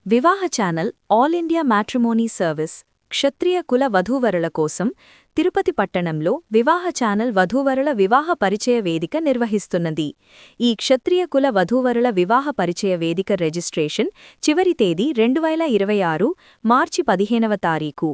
వివాహ channel all India matrimony service క్షత్రియ కుల వధూవరుల కోసం తిరుపతి పట్టణంలో వివాహ ఛానల్ వధూవరుల వివాహ పరిచయ వేదిక నిర్వహిస్తున్నది. ఈ క్షత్రియ కుల వధూవరుల వివాహ పరిచయ వేదిక రిజిస్ట్రేషన్ చివరి తేదీ 2026 మార్చి 15వ తారీఖు.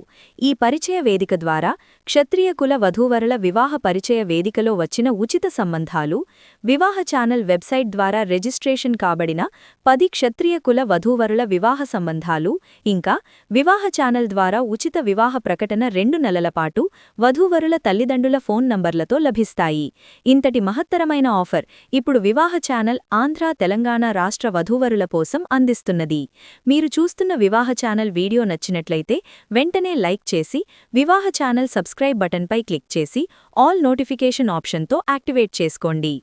ఈ పరిచయ వేదిక ద్వారా క్షత్రియ కుల వధూవరుల వివాహ పరిచయ వేదికలో వచ్చిన ఉచిత సంబంధాలు, వివాహ ఛానల్ వెబ్సైట్ ద్వారా రిజిస్ట్రేషన్ కాబడిన 10 క్షత్రియ కుల వధూవరుల వివాహ సంబంధాలు, ఇంకా వివాహ ఛానల్ ద్వారా ఉచిత వివాహ ప్రకటన 2 నెలల పాటు వధూవరుల తల్లిదండ్రుల ఫోన్ నంబర్లతో లభిస్తాయి. ఇంతటి మహత్తరమైన ఆఫర్ ఇప్పుడు వివాహ ఛానల్ ఆంధ్ర తెలంగాణ రాష్ట్ర వధూవరుల కోసం అందిస్తున్నది. మీరు చూస్తున్న వివాహ ఛానల్ వీడియో నచ్చినట్లయితే వెంటనే లైక్ చేసి వివాహ ఛానల్ సబ్స్క్రైబ్ బటన్పై క్లిక్ చేసి ఆల్ నోటిఫికేషన్ ఆప్షన్తో యాక్టివేట్ చేసుకోండి.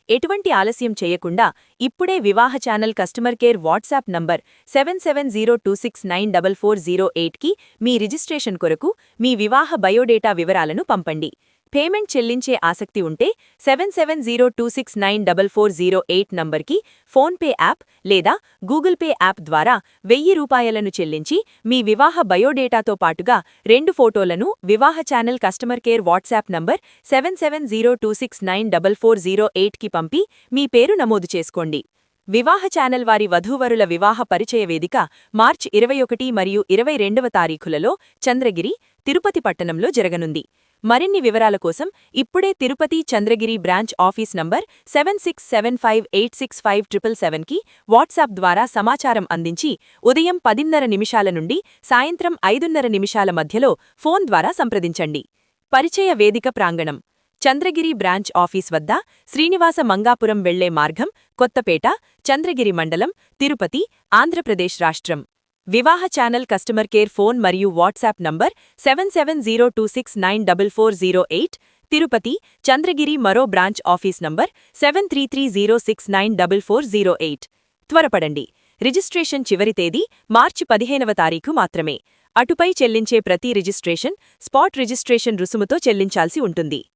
ఎటువంటి ఆలస్యం చేయకుండా ఇప్పుడే Vivaha channel customer care WhatsApp number 7702694408కి మీ రిజిస్ట్రేషన్ కొరకు మీ వివాహ బయోడేటా వివరాలను పంపండి. పేమెంట్ చెల్లించే ఆసక్తి ఉంటే 7702694408 నంబర్కి ఫోన్పే యాప్ లేదా గూగుల్ పే యాప్ ద్వారా ₹1000 చెల్లించి మీ వివాహ బయోడేటాతో పాటుగా 2 ఫోటోలను Vivaha channel customer care WhatsApp number 7702694408కి పంపి మీ పేరు నమోదు చేసుకోండి. వివాహ ఛానల్ వారి వధూవరుల వివాహ పరిచయ వేదిక మార్చి 21 మరియు 22వ తారీఖులలో చంద్రగిరి, తిరుపతి పట్టణంలో జరగనుంది. మరిన్ని వివరాల కోసం ఇప్పుడే Tirupati Chandragiri branch office number 7675865777కి వాట్సాప్ ద్వారా సమాచారం అందించి ఉదయం 10:30 నుండి సాయంత్రం 5:30 మధ్యలో ఫోన్ ద్వారా సంప్రదించండి. పరిచయ వేదిక ప్రాంగణం చంద్రగిరి బ్రాంచ్ ఆఫీస్ వద్ద శ్రీనివాస మంగాపురం వెళ్లే మార్గం, కొత్తపేట, చంద్రగిరి మండలం, తిరుపతి, ఆంధ్రప్రదేశ్ రాష్ట్రం. వివాహ ఛానల్ కస్టమర్ కేర్ ఫోన్ మరియు వాట్సాప్ నంబర్ 7702694408, తిరుపతి, చంద్రగిరి మరో బ్రాంచ్ ఆఫీస్ నంబర్ 7330694408. త్వరపడండి, రిజిస్ట్రేషన్ చివరి తేదీ మార్చి 15వ తారీఖు మాత్రమే. అటుపై చెల్లించే ప్రతి రిజిస్ట్రేషన్ స్పాట్ రిజిస్ట్రేషన్ రుసుముతో చెల్లించాల్సి ఉంటుంది.